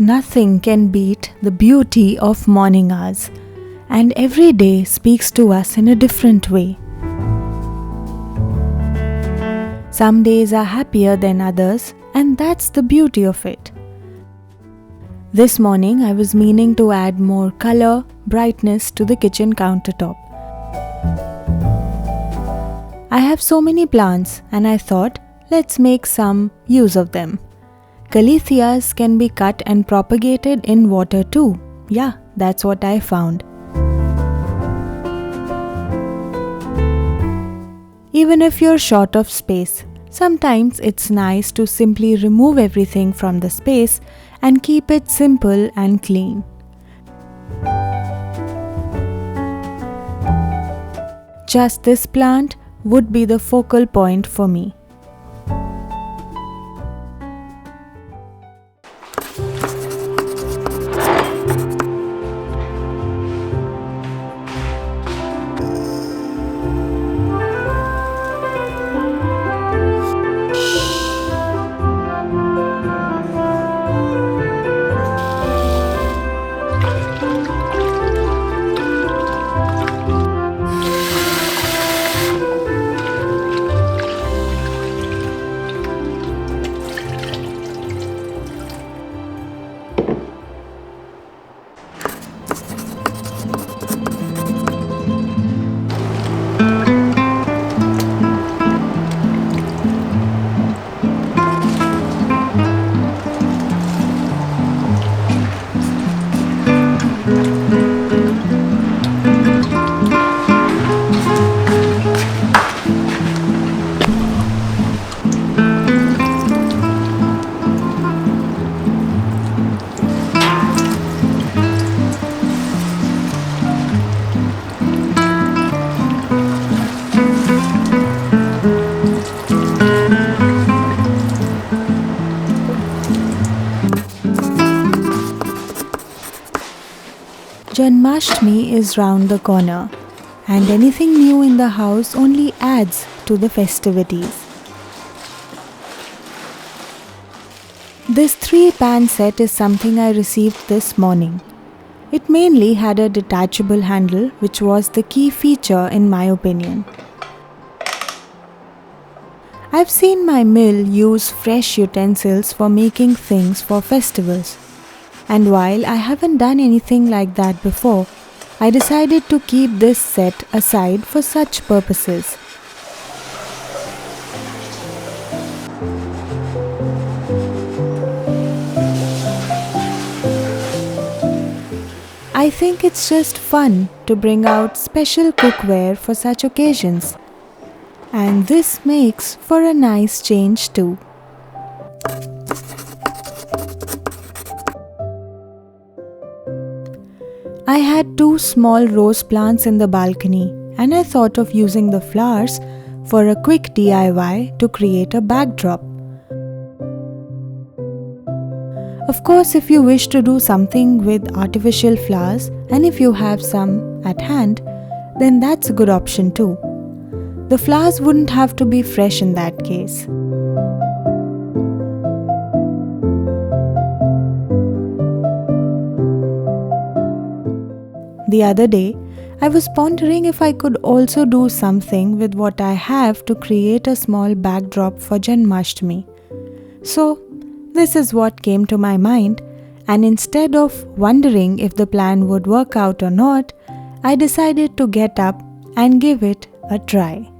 Nothing can beat the beauty of morning hours, and every day speaks to us in a different way. Some days are happier than others, and that's the beauty of it. This morning I was meaning to add more color, brightness to the kitchen countertop. I have so many plants and I thought, let's make some use of them. Caleithias can be cut and propagated in water too. Yeah, that's what I found. Even if you're short of space, sometimes it's nice to simply remove everything from the space and keep it simple and clean. Just this plant would be the focal point for me. Janmashtami is round the corner, and anything new in the house only adds to the festivities. This 3-pan set is something I received this morning. It mainly had a detachable handle, which was the key feature in my opinion. I've seen my mill use fresh utensils for making things for festivals. And while I haven't done anything like that before, I decided to keep this set aside for such purposes. I think it's just fun to bring out special cookware for such occasions. And this makes for a nice change too. I had 2 small rose plants in the balcony and I thought of using the flowers for a quick DIY to create a backdrop. Of course, if you wish to do something with artificial flowers and if you have some at hand, then that's a good option too. The flowers wouldn't have to be fresh in that case. The other day, I was pondering if I could also do something with what I have to create a small backdrop for Janmashtami. So, this is what came to my mind, and instead of wondering if the plan would work out or not, I decided to get up and give it a try.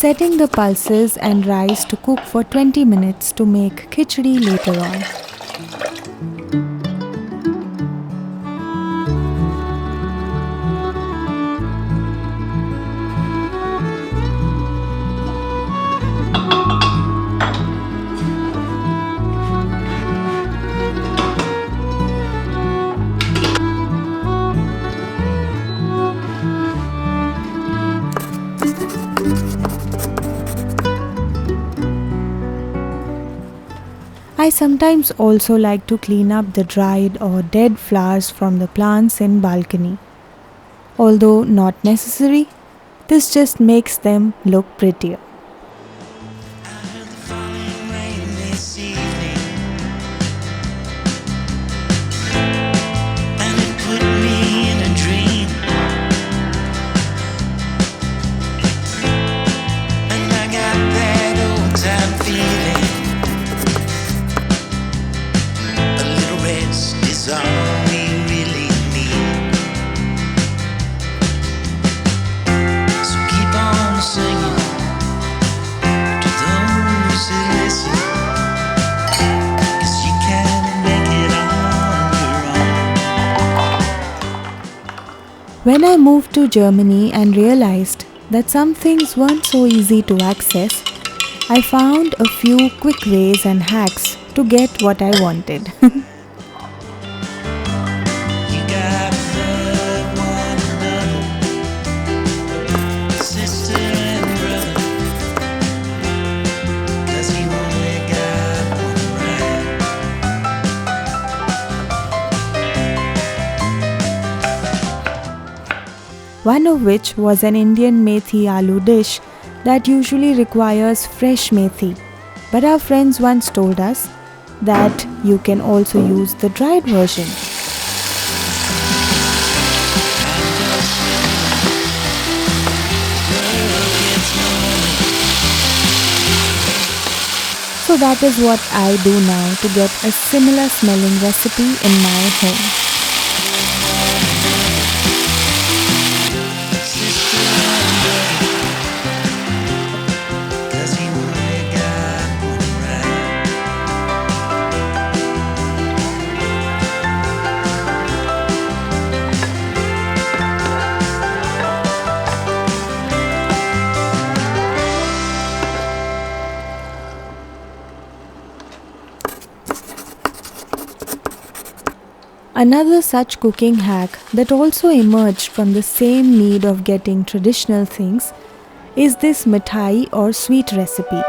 setting the pulses and rice to cook for 20 minutes to make khichdi later on. I sometimes also like to clean up the dried or dead flowers from the plants in balcony. Although not necessary, this just makes them look prettier. When I moved to Germany and realized that some things weren't so easy to access, I found a few quick ways and hacks to get what I wanted. One of which was an Indian Methi Aloo dish that usually requires fresh Methi. But our friends once told us that you can also use the dried version. So that is what I do now to get a similar smelling recipe in my home. Another such cooking hack that also emerged from the same need of getting traditional things is this Methi or sweet recipe.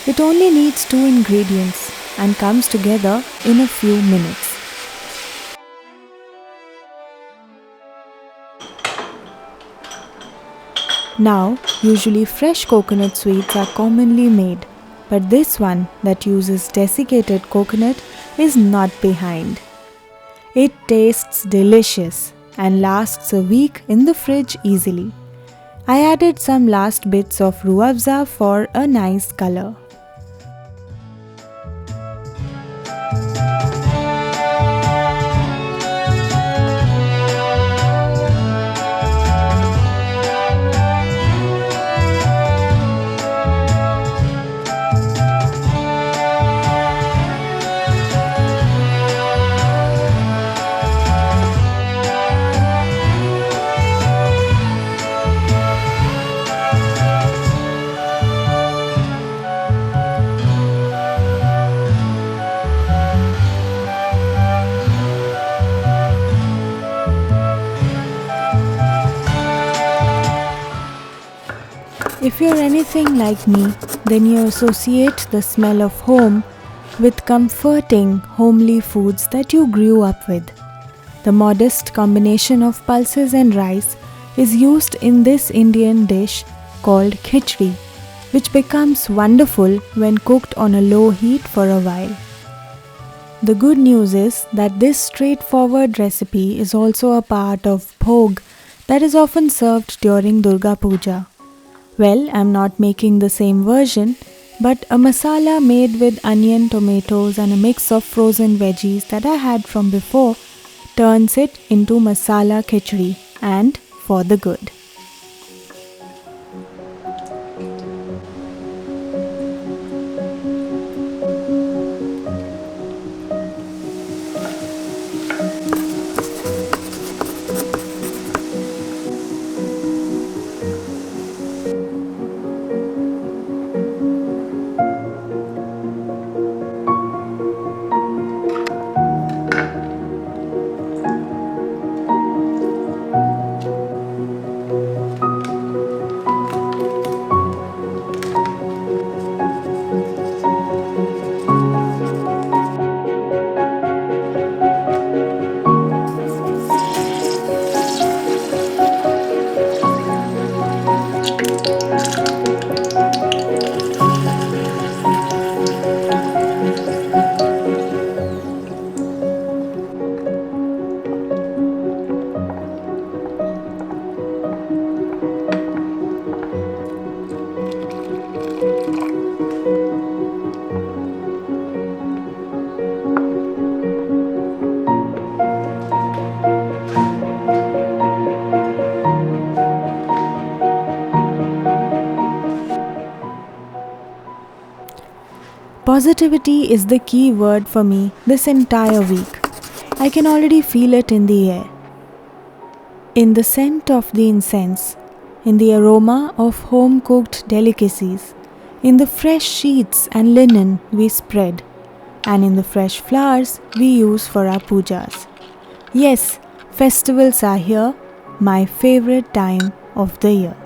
It only needs 2 ingredients and comes together in a few minutes. Now, usually fresh coconut sweets are commonly made, but this one that uses desiccated coconut is not behind. It tastes delicious and lasts a week in the fridge easily. I added some last bits of ruafza for a nice color. If you're anything like me, then you associate the smell of home with comforting, homely foods that you grew up with. The modest combination of pulses and rice is used in this Indian dish called Khichdi, which becomes wonderful when cooked on a low heat for a while. The good news is that this straightforward recipe is also a part of bhog that is often served during Durga Puja. Well, I'm not making the same version, but a masala made with onion, tomatoes and a mix of frozen veggies that I had from before turns it into masala khichdi and for the good. Positivity is the key word for me this entire week. I can already feel it in the air, in the scent of the incense, in the aroma of home-cooked delicacies, in the fresh sheets and linen we spread, and in the fresh flowers we use for our pujas. Yes, festivals are here, my favorite time of the year.